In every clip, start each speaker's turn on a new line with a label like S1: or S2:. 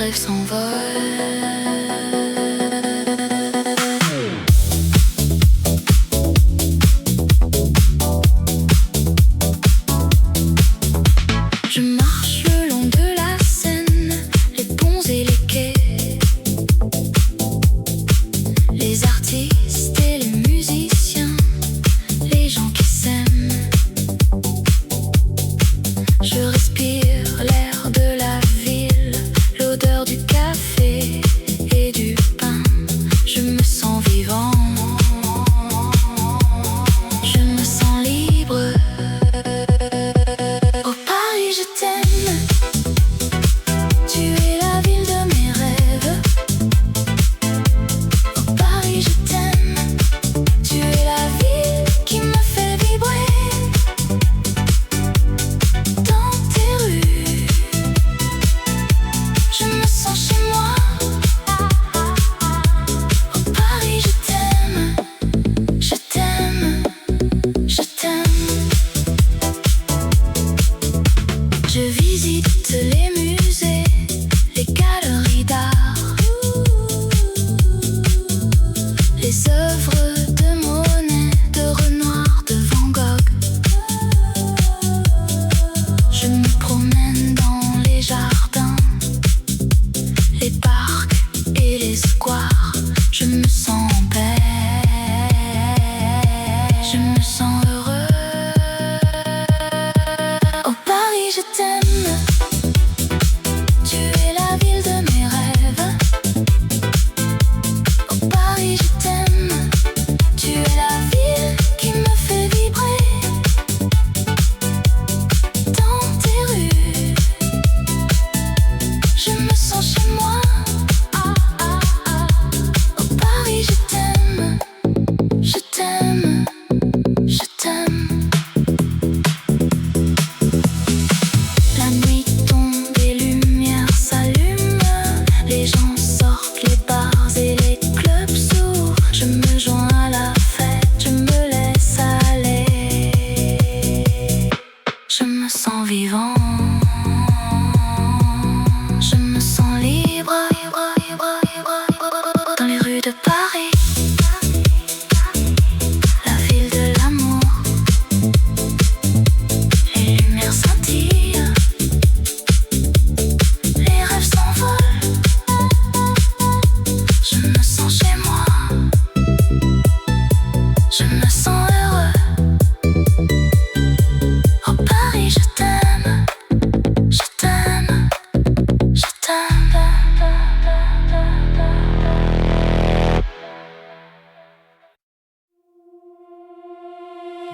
S1: rêves s'envolent.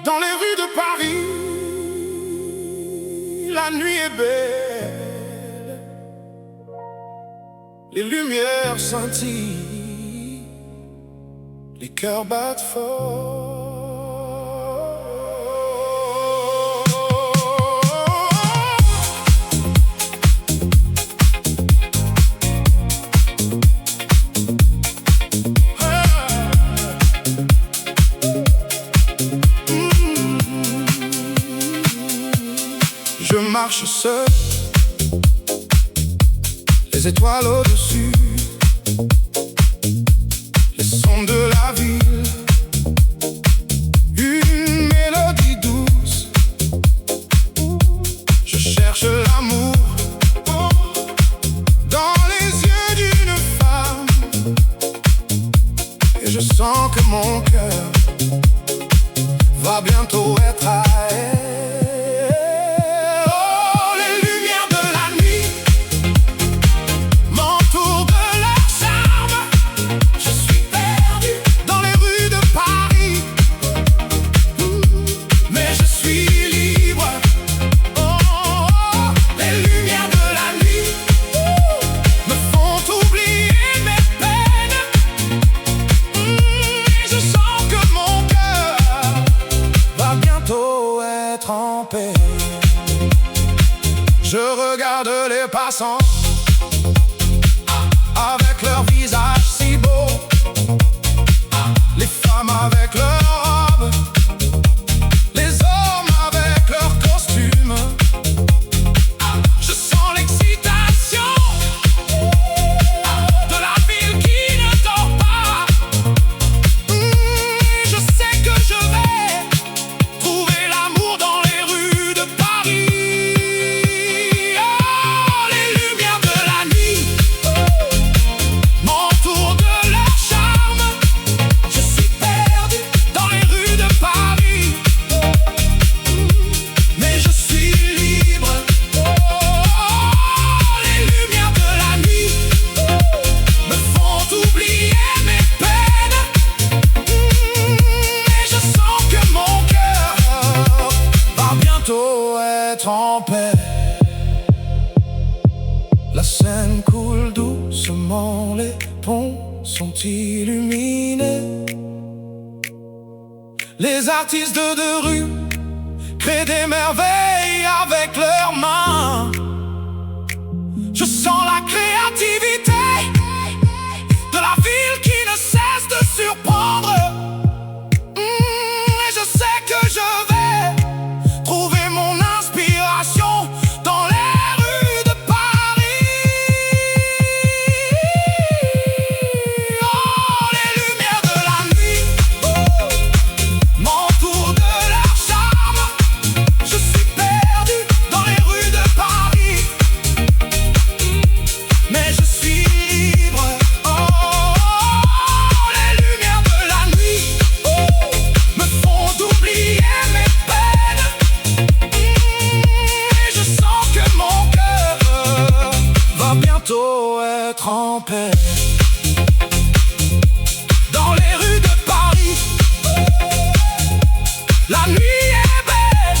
S2: Dans les rues de Paris, la nuit est belle, les lumières scintillent, les cœurs battent fort. Je marche seul, les étoiles au-dessus, les sons de la ville, une mélodie douce. Je cherche l'amour dans les yeux d'une femme, et je sens que mon cœur va bientôt être à elle. Je regarde les passants avec leur visage si beau, les femmes avec leurs robes, les hommes avec leurs costumes. Je sens l'excitation Les artistes de rue créent des merveilles avec leurs mains. Je sens la créativité de la ville qui ne cesse de surprendre. Et je sais que je vais trouver mon inspiration dans les rues de Paris. Oh, les lumières de la nuit m'entourent de leur charme. Je suis perdu dans les rues de Paris, mais je suis libre. Oh, les lumières de la nuit me font oublier mes peines. Et je sens que mon cœur va bientôt être en paix. Dans les rues de Paris, la nuit est belle,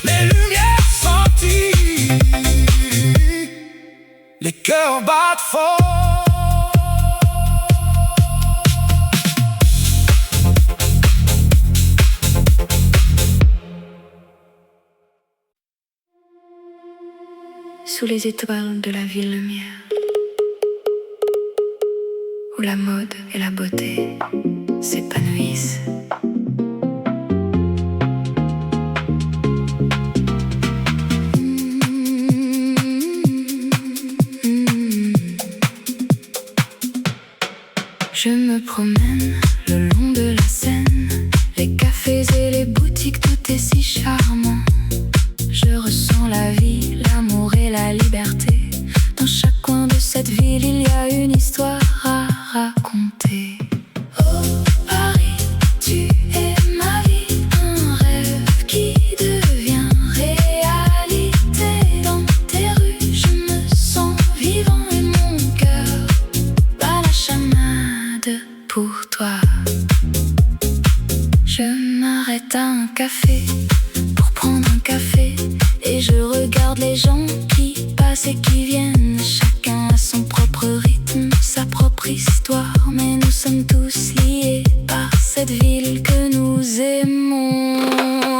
S2: les lumières scintillent, les cœurs battent fort.
S1: Sous les étoiles de la ville lumière, où la mode et la beauté s'épanouissent. Je me promène le long de la Seine, les cafés et les boutiques, tout est si charmant. Je ressens la vie, l'amour et la liberté. Dans chaque coin de cette ville, il y a une histoire à raconter. Oh Paris, tu es ma vie, un rêve qui devient réalité. Dans tes rues, je me sens vivant et mon cœur bat la chamade pour toi. Je m'arrête à un café pour prendre un café, et je regarde les gens qui passent et qui viennent. Chacun a son propre rythme, sa propre histoire, mais nous sommes tous liés par cette ville que nous aimons.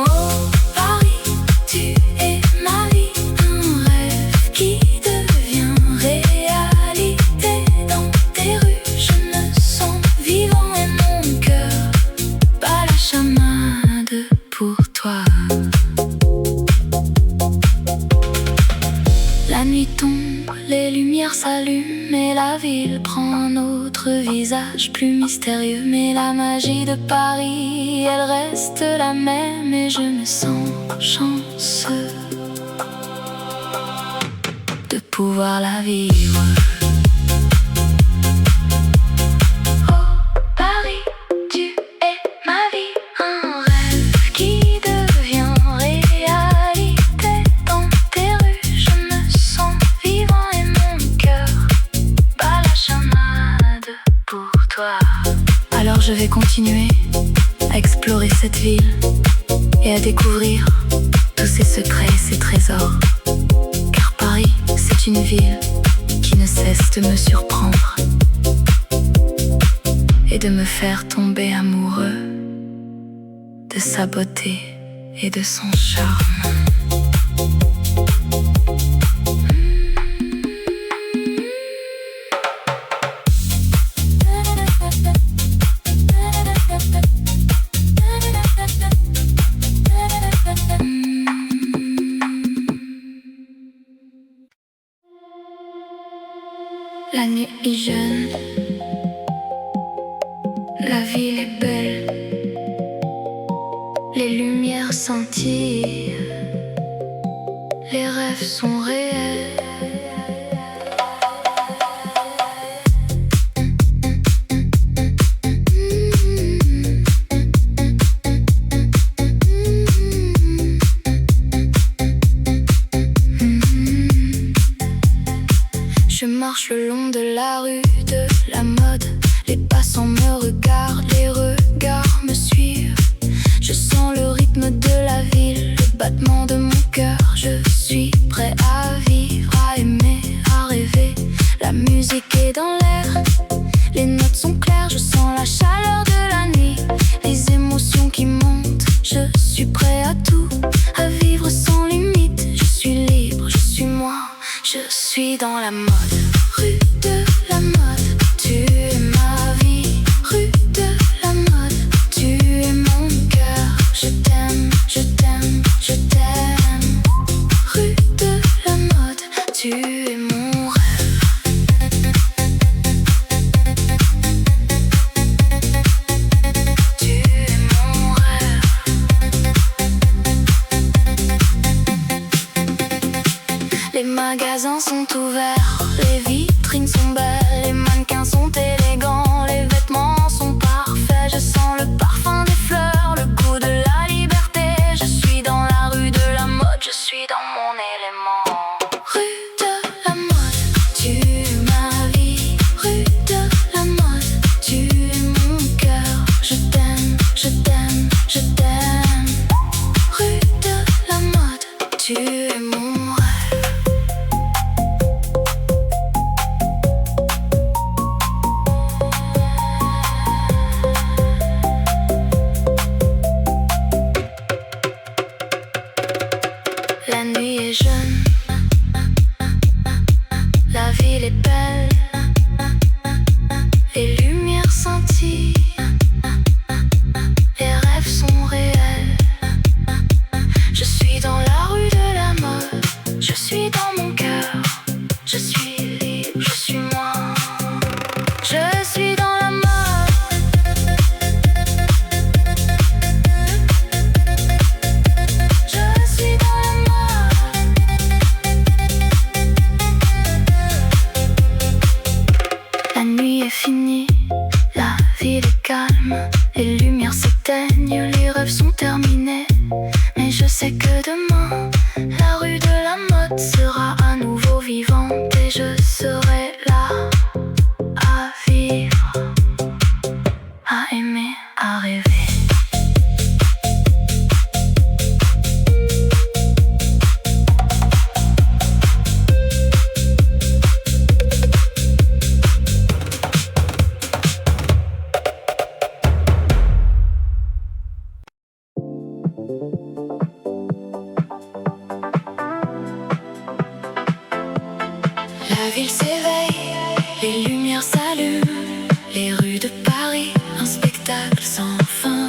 S1: Oh Paris, tu es ma vie, un rêve qui devient réalité. Dans tes rues, je me sens vivant et mon cœur bat la chamade pour toi. La nuit tombe, les lumières s'allument et la ville prend un autre visage plus mystérieux. Mais la magie de Paris, elle reste la même et je me sens chanceux de pouvoir la vivre. Oh Paris, tu es ma vie, un rêve qui devient réalité. Dans tes rues, je me sens vivant et mon cœur bat la chamade pour toi. Alors je vais continuer à explorer cette ville et à découvrir tous ses secrets et ses trésors. Car Paris, c'est une ville qui ne cesse de me surprendre et de me faire tomber amoureux de sa beauté et de son charme. La nuit est jeune, la ville est belle, les lumières scintillent, les rêves sont réels. Je marche le long de la rue de la mode, les passants me regardent, les regards me suivent. Je sens le rythme de la ville, le battement de mon cœur. Je suis prêt à vivre, à aimer, à rêver. La musique est dans l'air, les notes sont claires, je sens la chaleur de la nuit. suis dans la mode. Rue de la mode, tu es ma vie. Rue de la mode, tu es mon cœur. Je t'aime, je t'aime, je t'aime. Rue de la mode, tu es mon rêve. Tu es mon rêve. Les magasins sont ouverts, les vitrines sont belles, les mannequins sont élégants, les vêtements sont parfaits. Je sens le parfum des fleurs, le goût de la liberté. Je suis dans la rue de la mode, je suis dans mon élément. Rue de la mode, tu es ma vie. Rue de la mode, tu es mon cœur. Je t'aime, je t'aime, je t'aime. Rue de la mode, tu es mon rêve. La nuit est jeune, la ville est belle, les lumières scintillent, les rêves sont réels. Je suis dans la rue de la mode, je suis dans mon cœur, je suis libre, je suis moi. Je suis dans la mode. Je suis dans la mode. La nuit est finie, la ville est calme, les lumières s'éteignent, les rêves sont terminés. Mais je sais que demain, la rue de la mode sera à nouveau vivante et je serai là à vivre, à aimer, à rêver. La ville s'éveille, les lumières s'allument, les rues de Paris, un spectacle sans fin.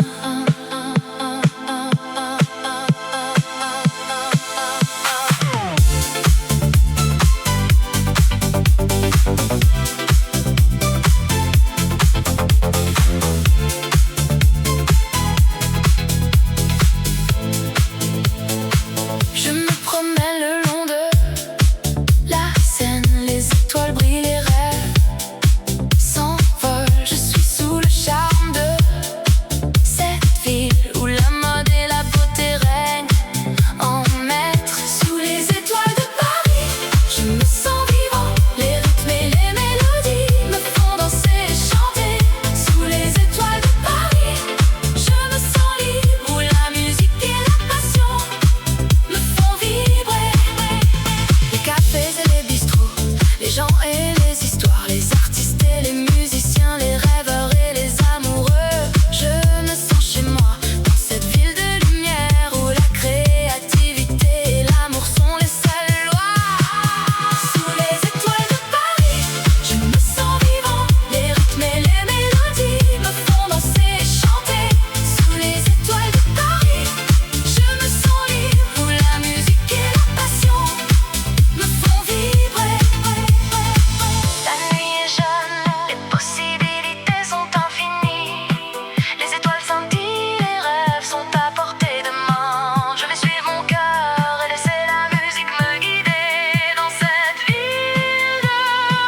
S1: Je me promène le long de la Seine, les étoiles brillent, les rêves s'envolent. Je suis sous le charme de cette ville où la mode et la beauté règnent en maître. Sous les étoiles de Paris, je me sens vivant. Les rythmes et les mélodies me font danser et chanter. Sous les étoiles de Paris, je me sens libre où la musique et la passion me font vibrer. Les cafés et les bistrots, les gens et les histoires, les artistes et les musiciens, les rêveurs et les amoureux. Je me sens chez moi dans cette ville de lumière où la créativité et l'amour sont les seules lois. Sous les étoiles de Paris, je me sens vivant. Les rythmes et les mélodies me font danser et chanter. Sous les étoiles de Paris, je me sens libre où la musique et la passion me font vibrer. La nuit est jeune, les possibilités sont infinies. Les étoiles scintillent, les rêves sont à portée de main. Je vais suivre mon cœur et laisser la musique me guider dans cette ville de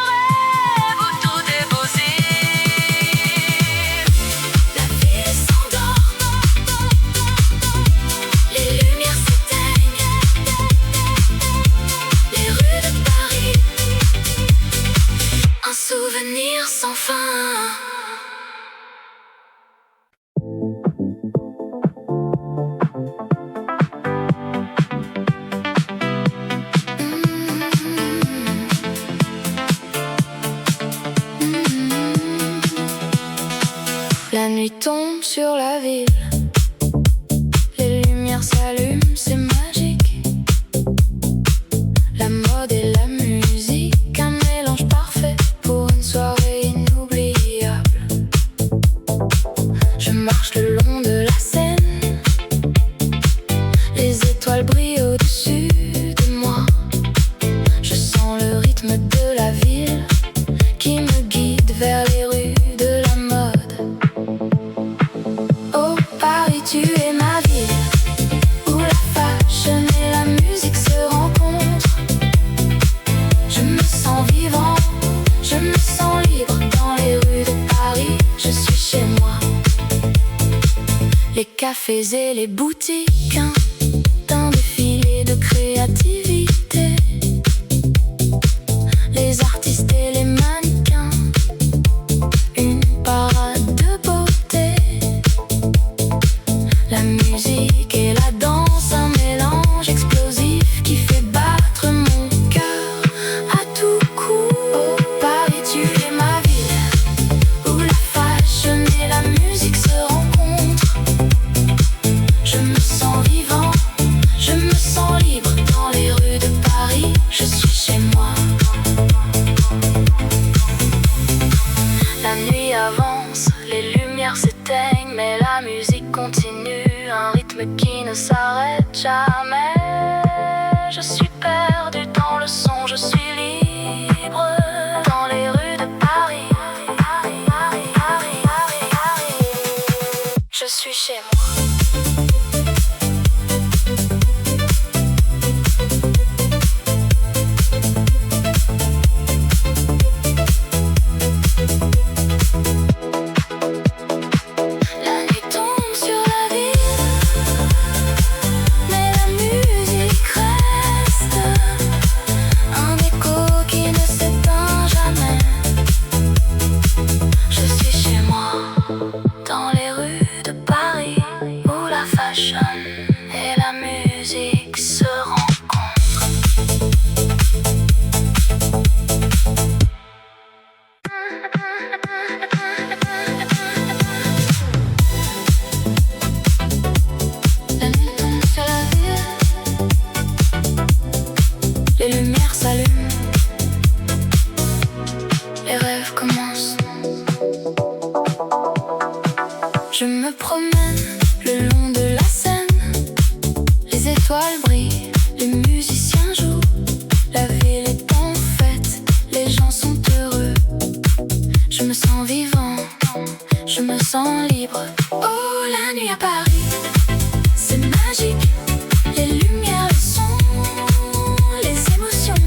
S1: rêve où tout est possible. La ville s'endort, les lumières s'éteignent, les rues de Paris, un souvenir sans fin. La nuit tombe sur la ville, les lumières s'allument, c'est magique. La mode et la musique cafés et les boutiques, d'un défilé de créativité. Les artistes et les mannequins, une parade de beauté. La musique et la danse, un mélange explosif qui fait battre mon cœur à tout coup. Oh, Paris, tu es ma ville, où la fashion et la musique se rencontrent. Je me sens vivant, je me sens libre dans les rues de Paris. Je suis chez moi. La nuit avance, les lumières s'éteignent, mais la musique continue, un rythme qui ne s'arrête jamais. Je suis perdu dans le son, je suis libre dans les rues de Paris. Je suis chez moi. Et la musique se rencontrent. La nuit tombe sur la ville, les lumières s'allument, les rêves commencent. Je me promène le long de la Seine, les étoiles brillent, les musiciens jouent. La ville est en fête, les gens sont heureux. Je me sens vivant, je me sens libre. Oh, la nuit à Paris, c'est magique. Les lumières, le son, les émotions.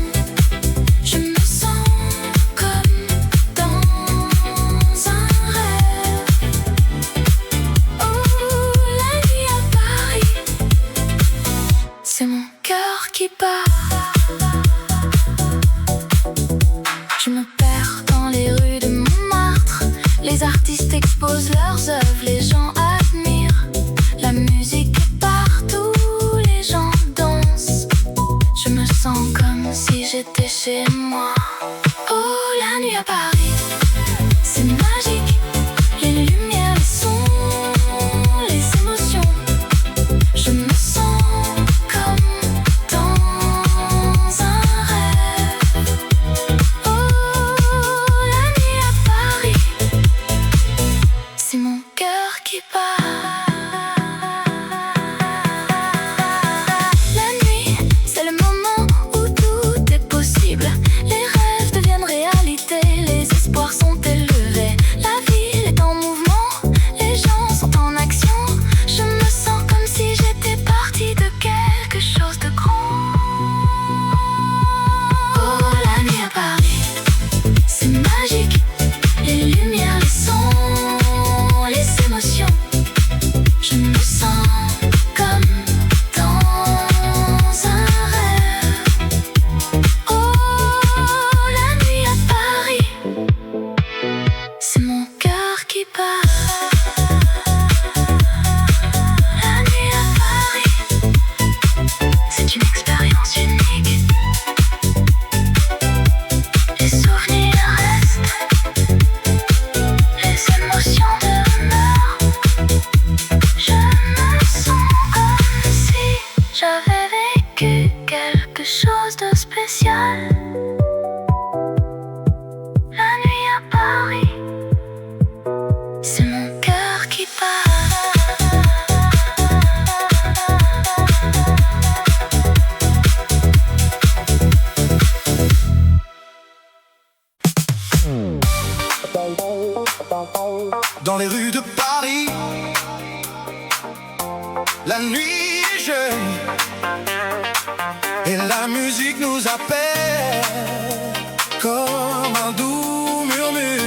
S1: Je me sens comme dans un rêve. C'est mon cœur qui bat. Je me perds dans les rues de Montmartre. Les artistes exposent leurs œuvres, les gens admirent. La musique est partout, les gens dansent. Je me sens comme si j'étais chez moi. Oh, la nuit à Paris, c'est magique. Les lumières, les sons, les émotions. Je me sens
S2: dans les rues de Paris. La nuit est jeune et la musique nous appelle comme un doux murmure.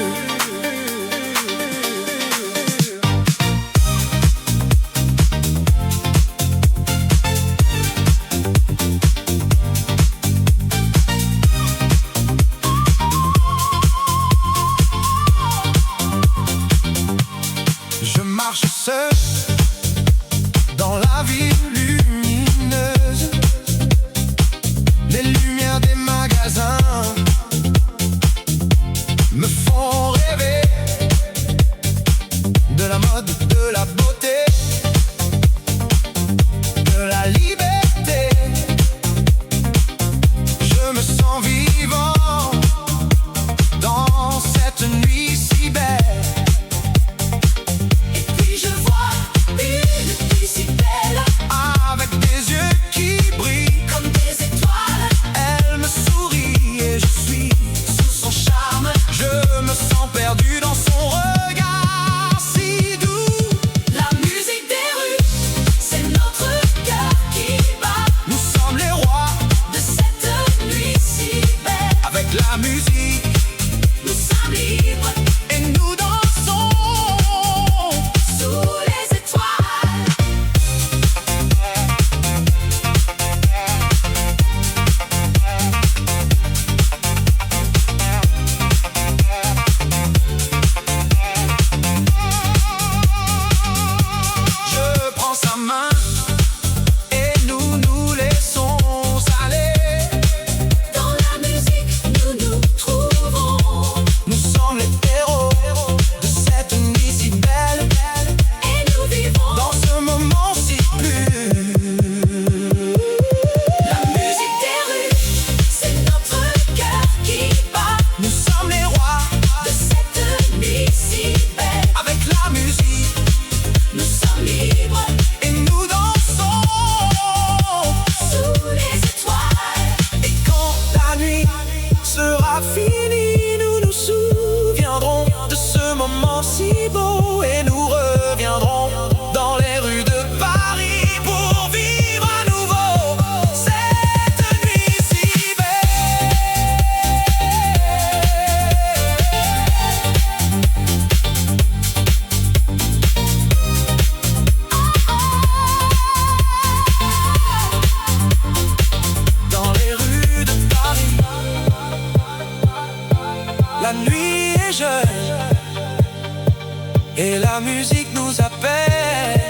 S2: la musique nous appelle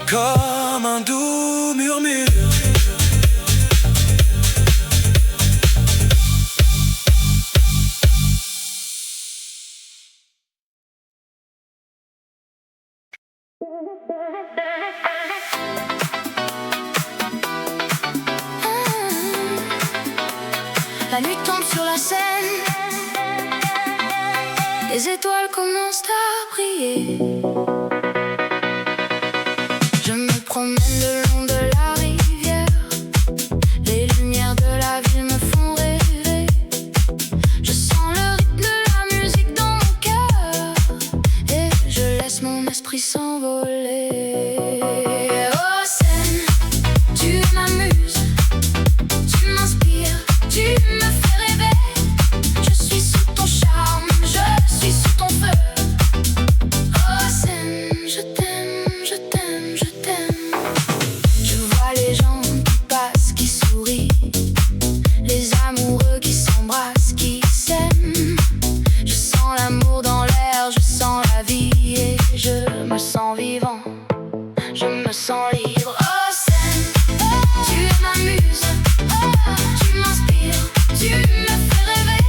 S2: comme un doux murmure.
S1: La nuit tombe sur la scène, les étoiles commencent à briller. Je me promène le long de la rivière, les lumières de la ville me font rêver. Je sens le rythme de la musique dans mon cœur et je laisse mon esprit s'envoler. Oh scène, tu m'amuses, tu m'inspires, tu me fais rêver. Je suis sous ton charme, je suis sous ton feu. Oh scène, je t'aime, je t'aime, je t'aime. Je vois les gens qui passent, qui sourient, les amoureux qui s'embrassent, qui s'aiment. Je sens l'amour dans l'air, je sens la vie et je me sens vivant, je me sens libre. Oh scène, tu m'amuses, tu m'inspires, tu me fais rêver.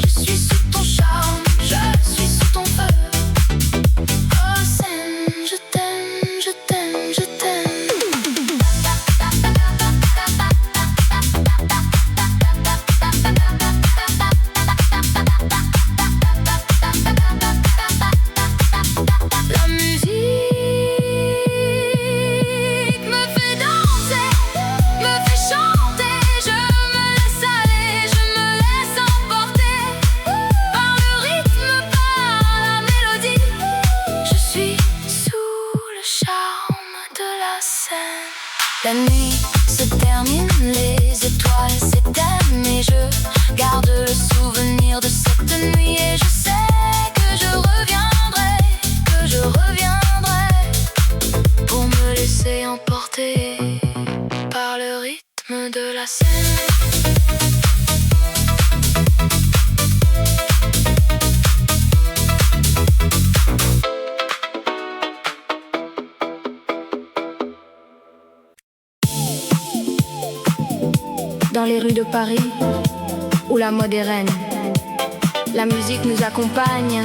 S1: Je suis sous ton charme, je suis sous ton feu. Oh scène, je t'aime, je t'aime, je t'aime. La musique me fait danser, me fait chanter. Je me laisse aller, je me laisse emporter par le rythme, par la mélodie. Je suis sous le charme de la scène. La nuit se termine, les étoiles s'éteignent et je garde le souvenir de cette nuit. Et je sais que je reviendrai, que je reviendrai pour me laisser emporter par le rythme de la scène. Dans les rues de Paris, où la mode est reine, la musique nous accompagne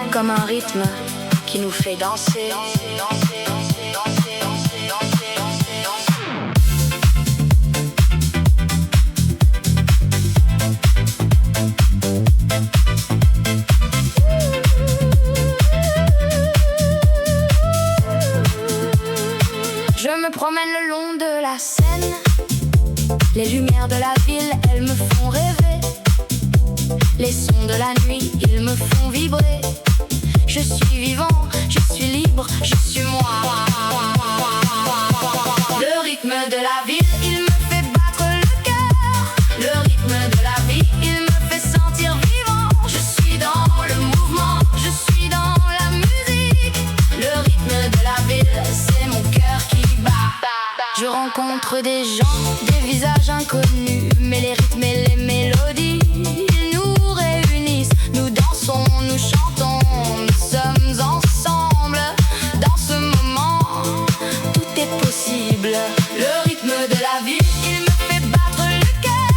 S1: comme un rythme qui nous fait danser. Je me promène le long de la Seine. Les lumières de la ville, elles me font rêver. Les sons de la nuit, ils me font vibrer. Je suis vivant, je suis libre, je suis moi. Le rythme de la ville, il me fait battre le cœur. Le rythme de la vie, il me fait sentir vivant. Je suis dans le mouvement, je suis dans la musique. Le rythme de la ville, c'est mon cœur qui bat. Je rencontre des gens, des visages inconnus, mais les rythmes et les mélodies, ils nous réunissent. Nous dansons, nous chantons, nous sommes ensemble. Dans ce moment, tout est possible. Le rythme de la vie, il me fait battre le cœur.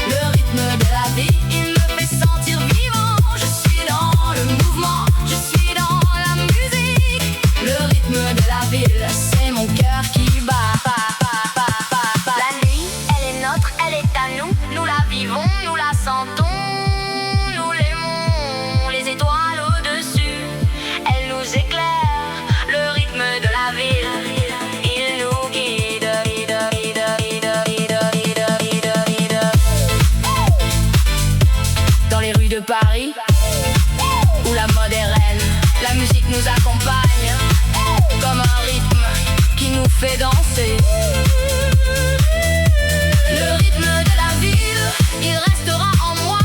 S1: Le rythme de la vie, il me fait sentir vivant. Je suis dans le mouvement, je suis dans la musique. Le rythme de la ville, c'est mon cœur qui bat. La nuit, elle est nôtre, elle est à nous. Nous la vivons, nous la sentons, nous l'aimons. Les étoiles au-dessus, elles nous éclairent. Le rythme de la ville, il nous guide. Dans les rues de Paris, où la mode est reine, la musique nous accompagne comme un rythme qui nous fait danser. Le rythme de la ville, il restera en moi.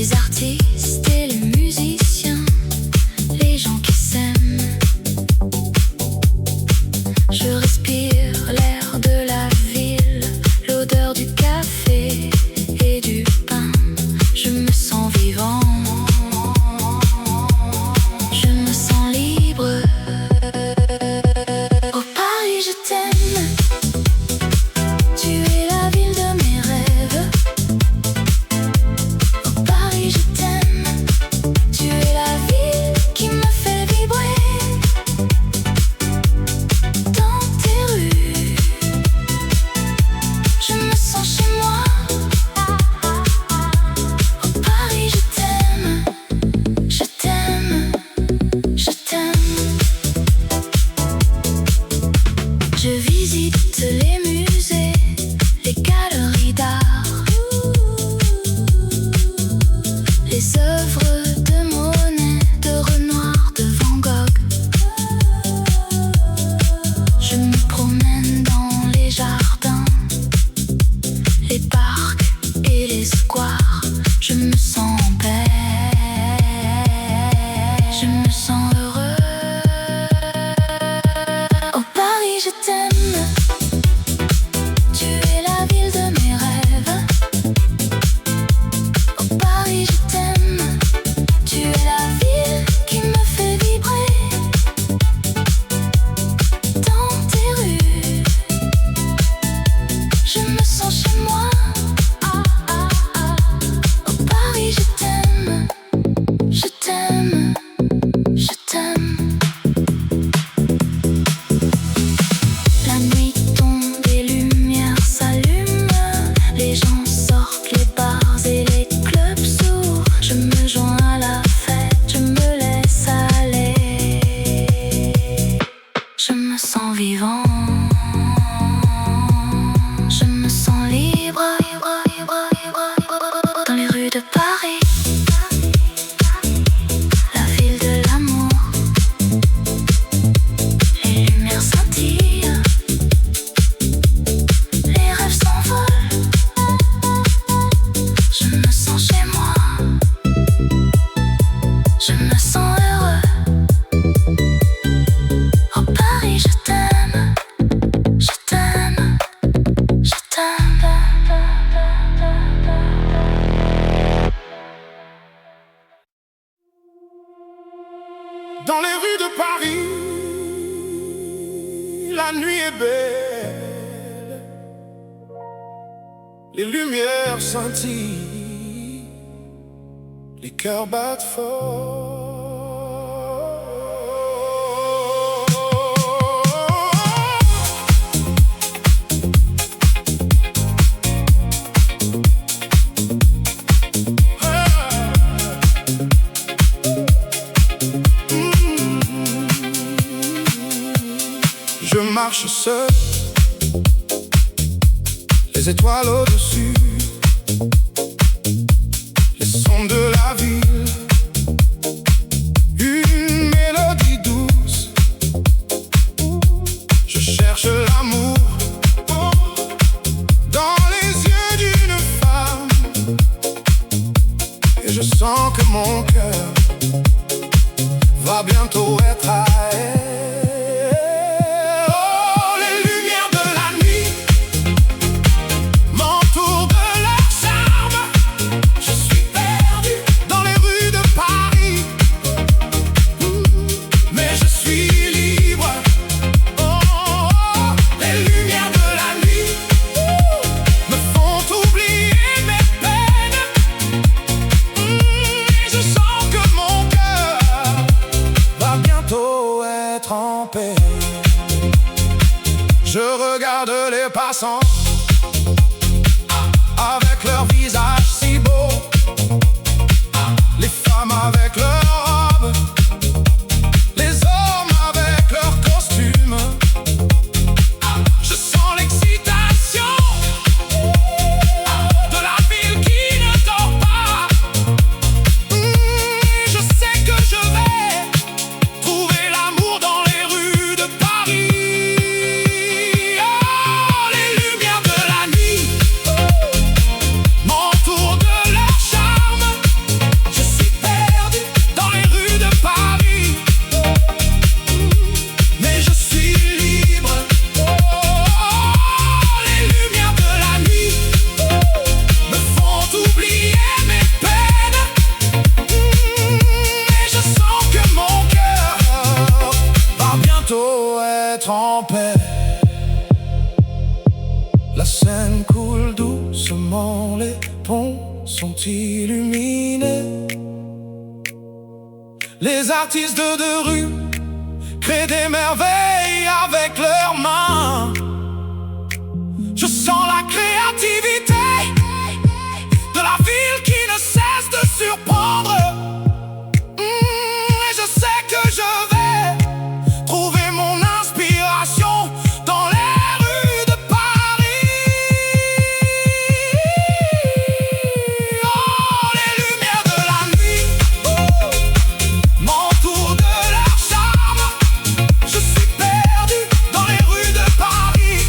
S1: les artistes et les musiciens, les gens qui s'aiment. Je respire l'air de la ville, l'odeur du café et du pain. Je me sens vivant, je me sens libre. Oh Paris, je t'aime. Tu es la ville de mes rêves. Oh Paris, je t'aime. Tu es la ville qui me fait vibrer. Dans tes rues, je me sens chez moi. Oh Paris, je t'aime. Je t'aime. Je t'aime. Je visite les musées, les galeries d'art, les œuvres de Monet, de Renoir, de Van Gogh. Je me promène dans les jardins, les parcs et les squares. Je me sens en paix, je me sens heureux. Oh Paris, je t'aime. Tu es la ville de mes rêves. Oh Paris, je t'aime. Tu es la ville qui me fait vibrer. Dans tes rues, je me sens chez moi. Oh Paris, je t'aime. Je t'aime. Je t'aime. La nuit tombe, les lumières s'allument, les gens sortent, les bars et les clubs s'ouvrent. Je me joins à la fête, je me laisse aller. Je me sens vivant, je me sens libre. Dans les rues de Paris, la ville de l'amour. Les lumières scintillent, les rêves s'envolent. Je me sens chez moi, je me sens heureux. Oh Paris, je t'aime, je t'aime, je t'aime.
S2: Dans les rues de Paris, la nuit est belle. Les lumières scintillent, les cœurs battent fort. Je marche seul, les étoiles au-dessus, les sons de la ville, une mélodie douce. Je cherche l'amour dans les yeux d'une femme, et je sens que mon cœur va bientôt être à elle. Je regarde les passants avec leur visage si beau, les femmes avec leurs robes, les hommes avec leurs costumes. Je sens l'excitation de la ville qui ne dort pas. Je sais que je vais trouver l'amour dans les rues de Paris. Oh, les lumières illuminée. Les artistes de rue créent des merveilles avec leurs mains. Je sens la créativité de la ville qui ne cesse de surprendre. Et je sais que je vais trouver mon inspiration dans les rues de Paris. Oh, les lumières de la nuit m'entourent de leur charme. Je suis perdu dans les rues de Paris,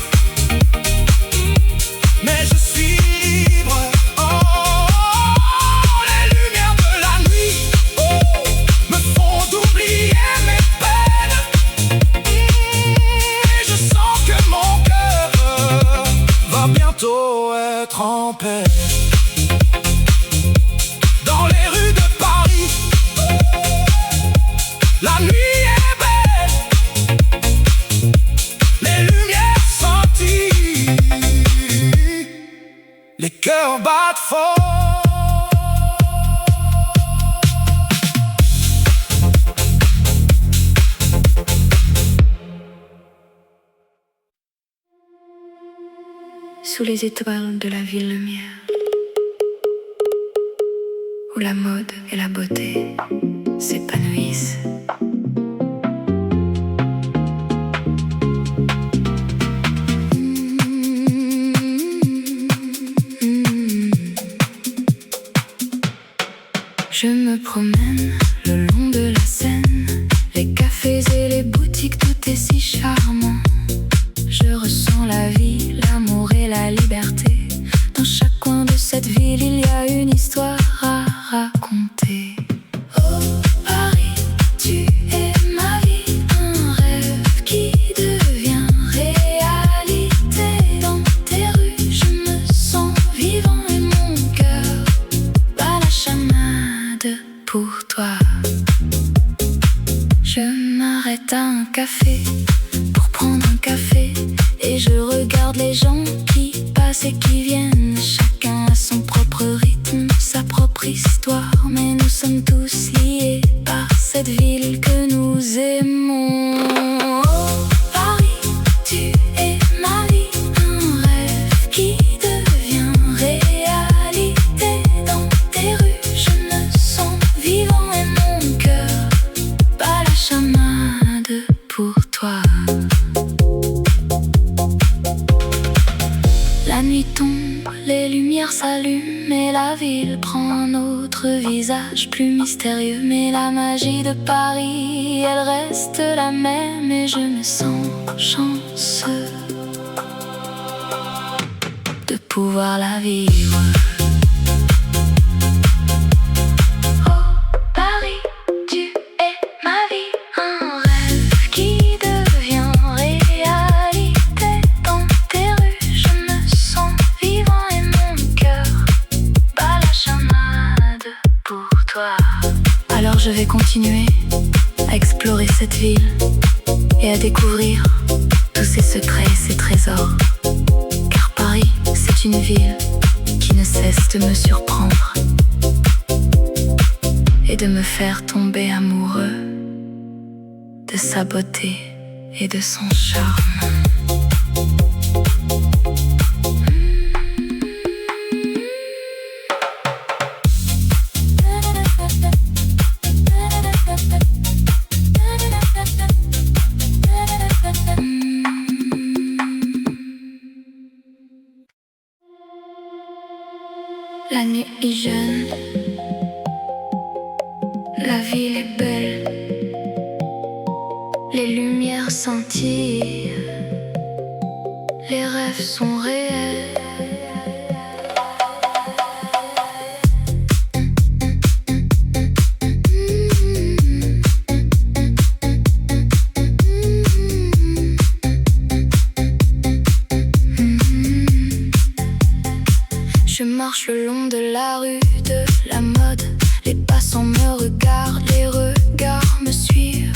S2: mais je suis libre. Oh, les lumières de la nuit me font oublier mes peines. Et je sens que mon cœur va bientôt être en paix. Dans les rues de Paris, la nuit est belle, les lumières scintillent, les cœurs battent fort.
S1: Sous les étoiles de la ville lumière, où la mode et la beauté s'épanouissent. Je me promène le long de la Seine, les cafés et les boutiques, tout est si charmant. Je ressens la vie, l'amour et la liberté. Dans chaque coin de cette ville, il y a une histoire à raconter. Oh Paris, tu es ma vie, un rêve qui devient réalité. Dans tes rues, je me sens vivant et mon cœur bat la chamade pour toi. Je m'arrête à un café pour prendre un café et je regarde les gens qui passent et qui viennent. Chacun a son propre rythme, sa propre histoire, mais nous sommes tous liés par cette ville que nous aimons. Oh Paris, tu es ma vie, un rêve qui devient réalité. Dans tes rues, je me sens vivant et mon cœur bat la chamade pour toi. La nuit tombe, les lumières s'allument et la ville prend un autre visage plus mystérieux. Mais la magie de Paris, elle reste la même et je me sens chanceux de pouvoir la vivre. Oh Paris, tu es ma vie, un rêve qui devient réalité. Dans tes rues, je me sens vivant et mon cœur bat la chamade pour toi. Alors je vais continuer à explorer cette ville et à découvrir tous ses secrets et ses trésors. Car Paris, c'est une ville qui ne cesse de me surprendre et de me faire tomber amoureux de sa beauté et de son charme. La nuit est jeune, la ville est belle, les lumières scintillent, les rêves sont réels. Je marche le long de la rue de la mode. Les passants me regardent, les regards me suivent.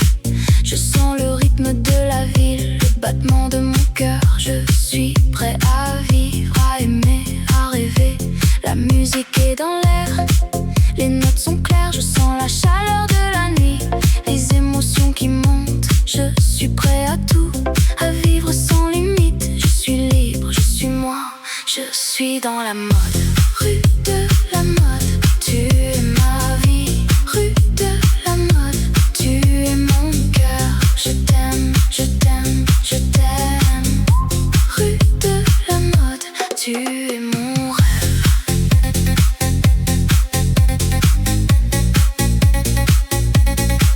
S1: Je sens le rythme de la ville, le battement de mon cœur. Je suis prêt à vivre, à aimer, à rêver. La musique est dans l'air, les notes sont claires, je sens la chaleur de la nuit, les émotions qui montent, je suis prêt à tout, à vivre sans limite, je suis libre, je suis moi, je suis dans la mode. Rue de la mode, tu es ma vie. Rue de la mode, tu es mon cœur, je t'aime, je t'aime, je t'aime. Rue de la mode, tu es mon rêve.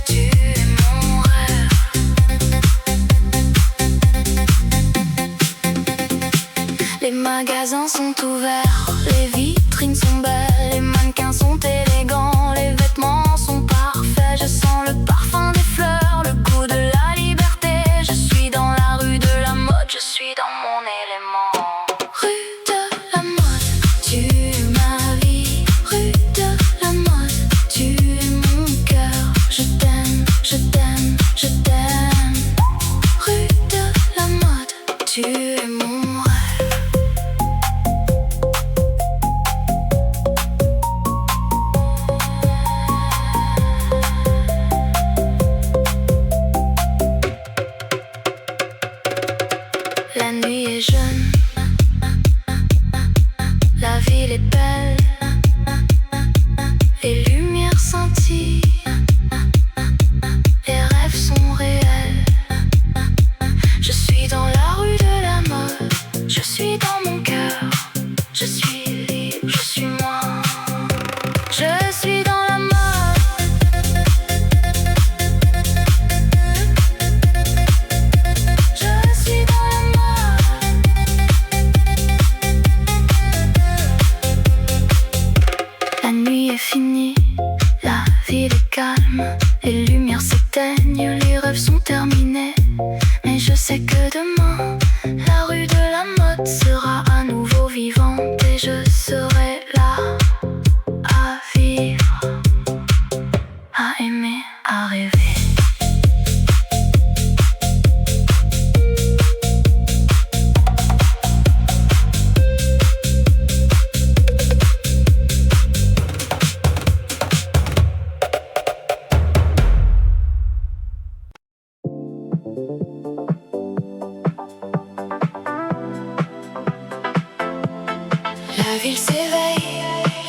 S1: Tu es mon rêve. Les magasins sont ouverts, les vitrines sont belles, les mannequins sont élégants, les vêtements sont parfaits, je sens le parfum des fleurs, le goût de la liberté, je suis dans la rue de la mode, je suis dans mon élément. Rue de la mode, tu es ma vie. Rue de la mode, tu es mon cœur, je t'aime, je t'aime, je t'aime. Rue de la mode, tu es mon rêve. La nuit est jeune, la ville est belle, les lumières scintillent, les rêves sont réels. Je suis dans la rue de la mode, je suis dans mon cœur, je suis libre, je suis moi. Je suis dans la mode. Je suis dans la mode. La nuit est finie, la ville est calme, les lumières s'éteignent, les rêves sont terminés. Mais je sais que demain, la rue de la mode sera à nouveau vivante et je serai là à vivre, à aimer, à rêver. La ville s'éveille,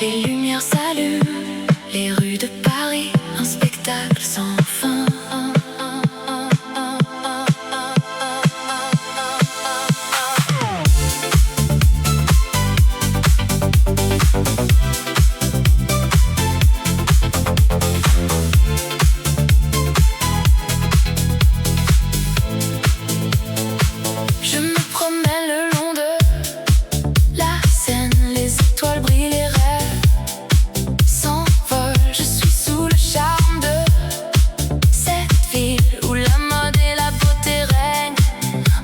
S1: les lumières s'allument, les rues de Paris, un spectacle sans fin. Je me promène le long de la Seine, les étoiles brillent, les rêves s'envolent. Je suis sous le charme de cette ville où la mode et la beauté règnent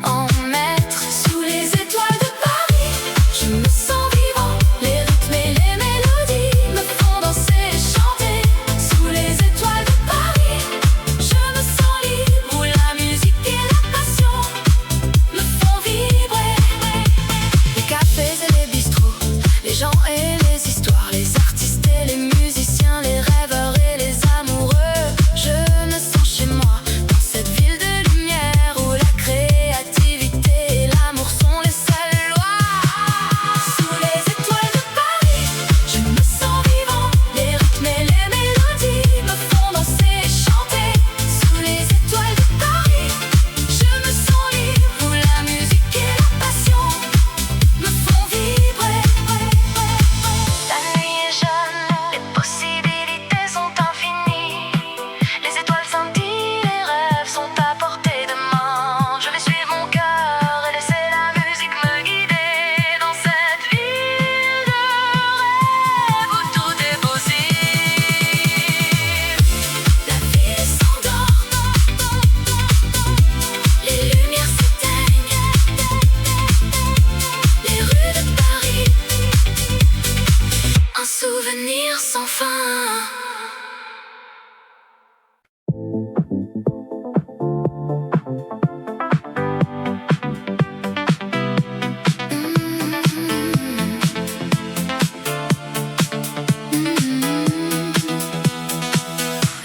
S1: en maître. Sous les étoiles de Paris, je me sens vivant. Les rythmes et les mélodies me font danser et chanter. Sous les étoiles de Paris, je me sens libre où la musique et la passion me font vibrer. Les cafés et les bistrots, les gens et les histoires, les artistes et les musiciens, les rêveurs et les amoureux. Je me sens chez moi, dans cette ville de lumière où la créativité et l'amour sont les seules lois. Sous les étoiles de Paris, je me sens vivant. Les rythmes et les mélodies me font danser et chanter. Sous les étoiles de Paris, je me sens libre où la musique et la passion me font vibrer. La nuit est jeune, les possibilités sont infinies. Les étoiles scintillent, les rêves sont à portée de main. Je vais suivre mon cœur et laisser la musique me guider dans cette ville de rêve où tout est possible. La ville s'endort, les lumières s'éteignent, les rues de Paris, un souvenir sans fin.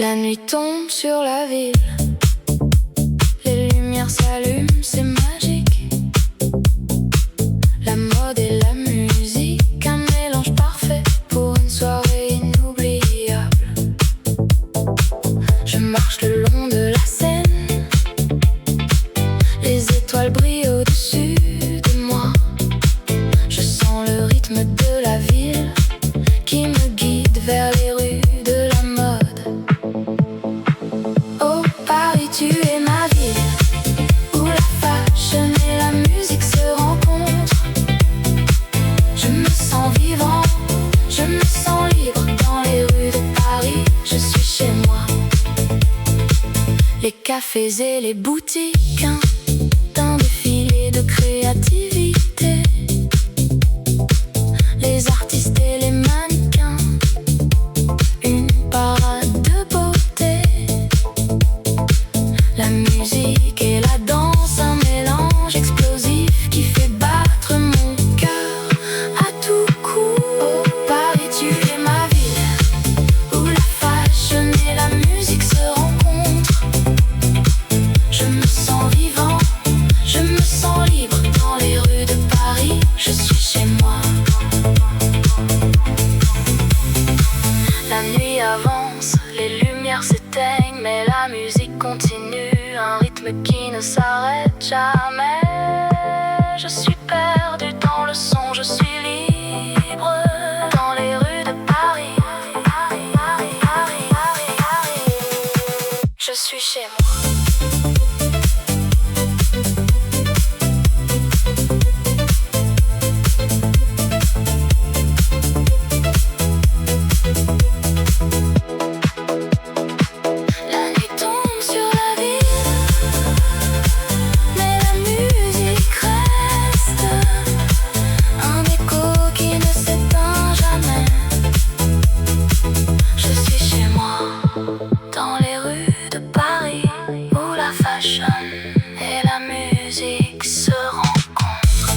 S1: La nuit tombe sur la ville, les lumières s'allument, c'est magique. La mode et la musique, un mélange parfait pour une soirée inoubliable. Je marche le long de la Seine, les étoiles brillent au-dessus de moi. Je sens le rythme de la ville qui me guide vers les rues de la mode. Oh Paris, tu es ma ville, où la fashion et la musique se rencontrent. Je me sens vivant, je me sens libre dans les rues de Paris. Je suis chez moi. Les cafés et les boutiques, un défilé de créativité. Les artistes et les mannequins, une parade de beauté. La musique et la danse, un mélange explosif qui fait battre mon cœur à tout coup. Oh Paris, tu es ma ville, où la fashion et la musique se rencontrent. Je me sens vivant, je me sens libre dans les rues de Paris. Je suis chez moi. La nuit avance, les lumières s'éteignent, mais la musique continue, un rythme qui ne s'arrête jamais. Je suis perdu dans le son, je suis libre dans les rues de Paris. Je suis chez moi. La nuit tombe sur la ville, mais la musique reste, un écho qui ne s'éteint jamais. Je suis chez moi, dans les rues de Paris, où la fashion et la musique se rencontrent.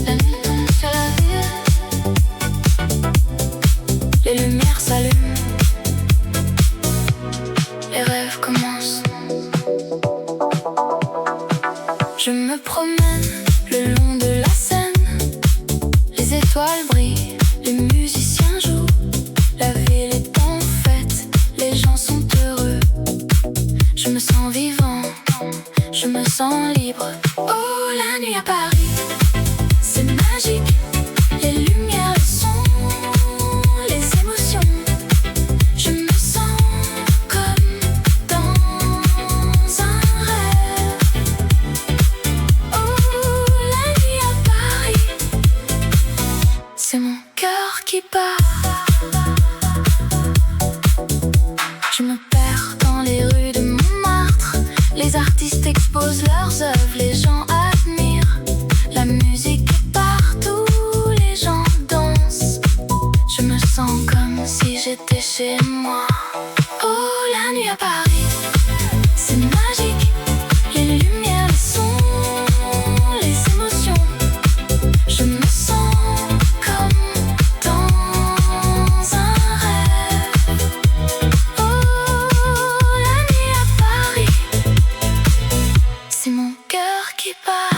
S1: La nuit tombe sur la ville, les lumières s'allument, les rêves commencent. Je me promène le long de la Seine, les étoiles brillent, les musiciens jouent. La ville est en fête, les gens sont heureux. Je me sens vivant, je me sens libre. Oh, la nuit à Paris, c'est magique. Les lumières, le son, les émotions. Je me sens comme dans un rêve. Oh, la nuit à Paris, c'est mon cœur qui bat. Je me perds dans les rues de Montmartre. Les artistes exposent leurs œuvres, les gens admirent. La musique est partout, les gens dansent. Je me sens comme si j'étais chez moi. Oh, la nuit à Paris, c'est magique. Les lumières, le son, les émotions. Je me sens comme dans un rêve. Oh, la nuit à Paris, c'est mon cœur qui bat.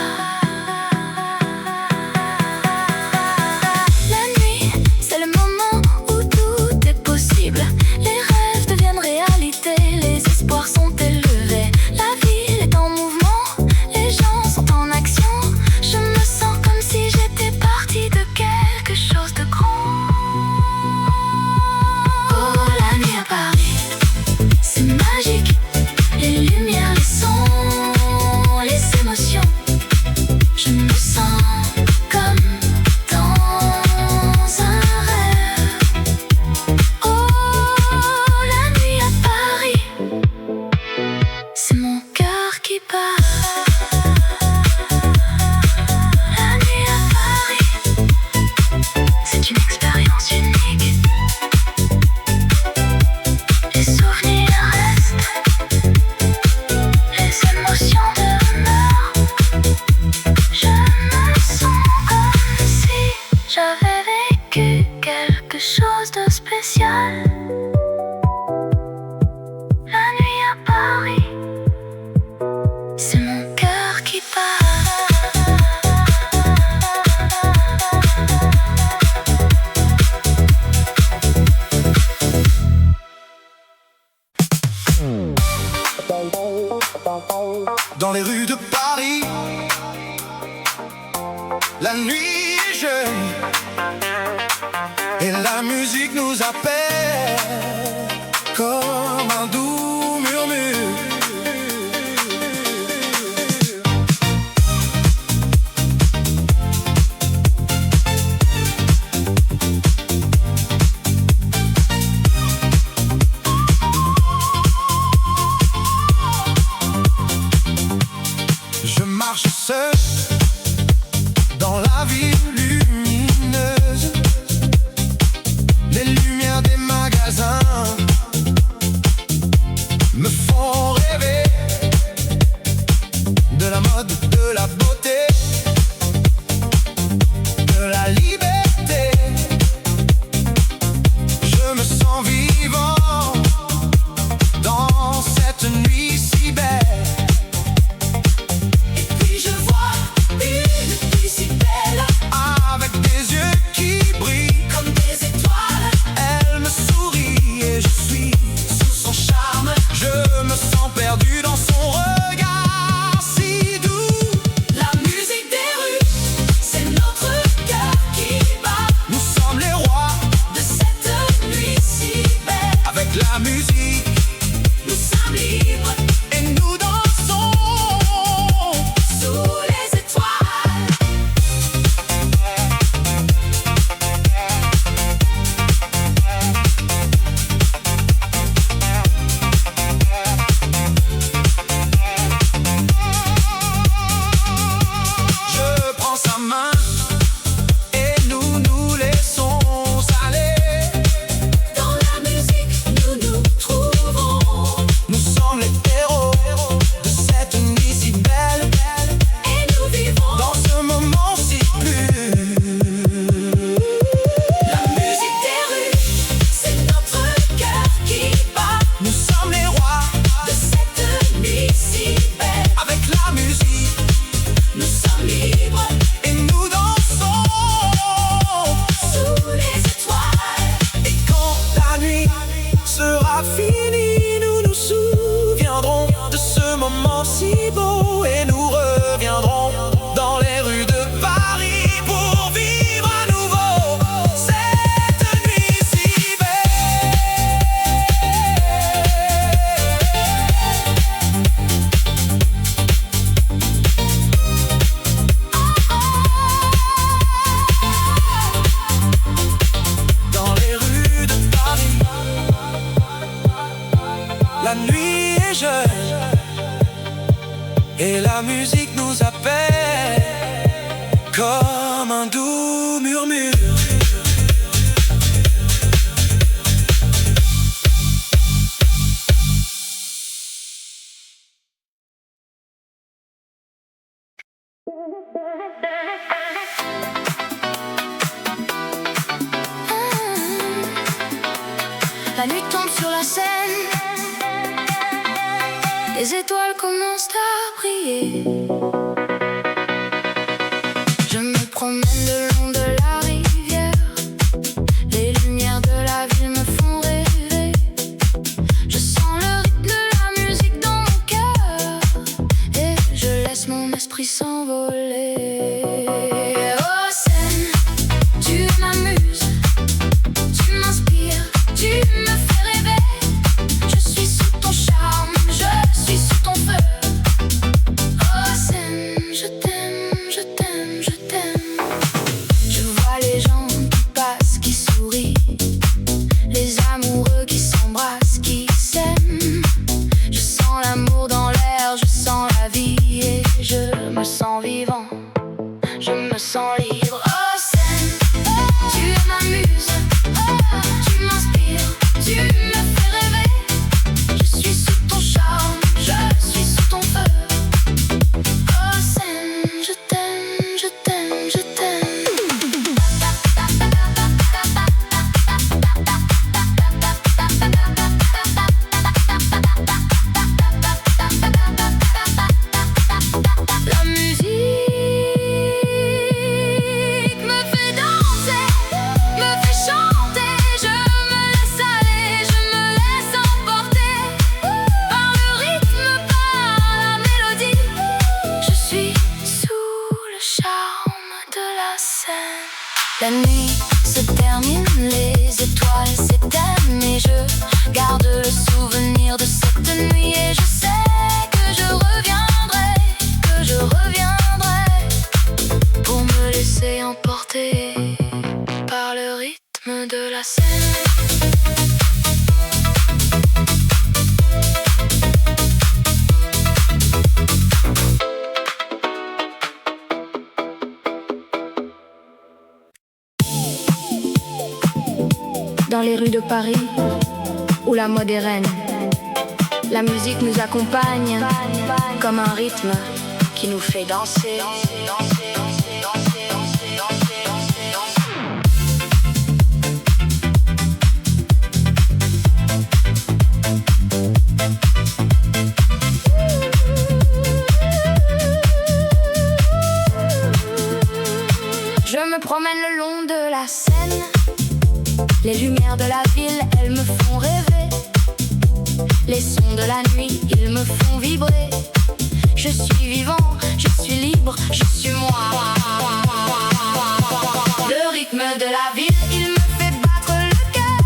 S1: La nuit, c'est le moment où tout est possible. Les rêves deviennent réalité, les espoirs sont élevés. La ville est en mouvement, les gens sont en action. Je me sens comme si j'étais partie de quelque chose de grand. Oh, la nuit à Paris, c'est magique. Les lumières, les sons, les émotions. Je me sens comme dans un rêve. Oh, la nuit à Paris, c'est mon cœur qui bat. La nuit à Paris, c'est une expérience unique. Les souvenirs restent, les émotions demeurent.
S2: dans les rues de Paris. La nuit est jeune et la musique nous appelle comme un doux murmure. Je marche seul dans la ville lumineuse. Les lumières des magasins me font rêver de la mode, de la beauté, de la liberté. Je me sens vivant dans cette nuit si belle. Perdu dans son regard si doux.
S1: La musique des rues, c'est notre cœur qui bat.
S2: Nous sommes les rois
S1: de cette nuit si belle.
S2: Avec la musique,
S1: nous sommes libres
S2: et nous dansons
S1: sous les étoiles.
S2: Sa main et nous nous laissons aller.
S1: Dans la musique nous nous trouvons.
S2: Nous sommes les héros de cette nuit si belle.
S1: Et nous vivons
S2: dans ce moment si pur.
S1: La musique des rues, c'est notre cœur qui bat.
S2: Nous sommes les rois
S1: de cette nuit si belle.
S2: Avec la musique,
S1: nous sommes libres
S2: et nous dansons
S1: sous les étoiles.
S2: Et quand la nuit sera finie, nous nous souviendrons de ce moment si beau. Et nous reviendrons dans les rues de Paris pour vivre à nouveau cette nuit si belle. Dans les rues de Paris, la nuit est jeune et la musique nous appelle comme un doux murmure.
S1: La nuit tombe sur la scène, les étoiles commencent à briller. Je me promène le long de la rivière, les lumières de la ville me font rêver. Je sens le rythme de la musique dans mon cœur et je laisse mon esprit s'envoler. Oh scène, tu m'amuses, tu m'inspires, tu me fais rêver. Je suis sous ton charme, je suis sous ton feu. Oh scène, je t'aime, je t'aime, je t'aime. Je vois les gens qui passent, qui sourient, les amoureux qui s'embrassent, qui s'aiment. Je sens l'amour dans l'air, je sens la vie et je me sens vivant. La nuit se termine, les étoiles s'éteignent et je garde le souvenir de cette nuit. Et je sais que je reviendrai pour me laisser emporter par le rythme de la scène. Dans les rues de Paris, où la mode est reine, la musique nous accompagne comme un rythme qui nous fait danser. Je me promène le long de la Seine. Les lumières de la ville, elles me font rêver. Les sons de la nuit, ils me font vibrer. Je suis vivant, je suis libre, je suis moi. Le rythme de la ville, il me fait battre le cœur.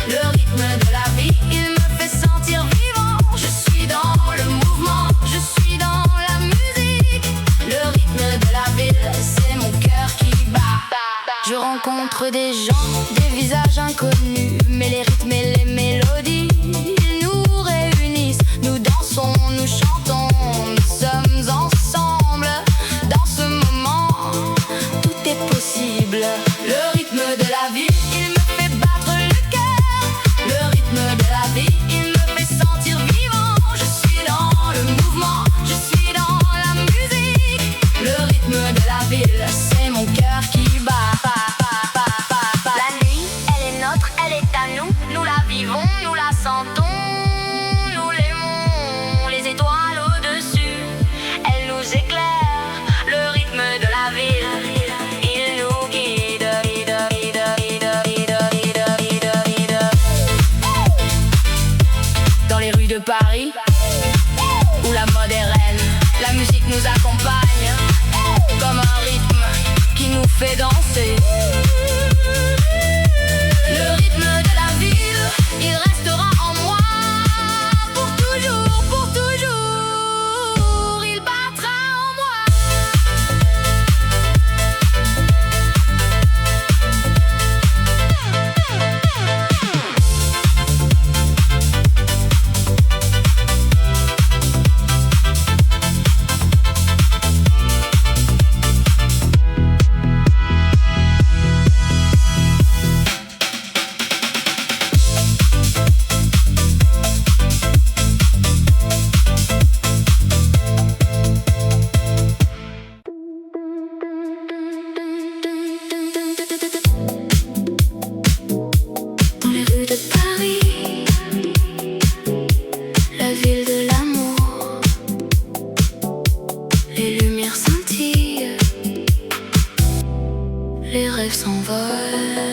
S1: Le rythme de la vie, il me fait sentir vivant. Je suis dans le mouvement, je suis dans la musique. Le rythme de la ville, c'est mon cœur qui bat. Je rencontre des gens, des visages inconnus, mais les rythmes et les mélodies, ils nous réunissent. Nous dansons, nous chantons, nous sommes ensemble. Dans ce moment, tout est possible. Le rythme de la vie, il me fait battre le cœur. Le rythme de la vie, il me fait sentir vivant. Je suis dans le mouvement, je suis dans la musique. Le rythme de la ville, c'est mon cœur qui bat. La nuit, elle est nôtre, elle est à nous. Nous la vivons, nous la sentons, nous l'aimons. Les étoiles au-dessus, elles nous éclairent. Le rythme de la ville, il nous guide. Dans les rues de Paris, où la mode est reine, la musique nous accompagne comme un rythme qui nous fait danser. Le rythme de la ville, il restera en moi pour toujours, pour toujours. Il battra en moi. Dans les rues de Paris, la ville de l'amour, les lumières scintillent, les rêves s'envolent.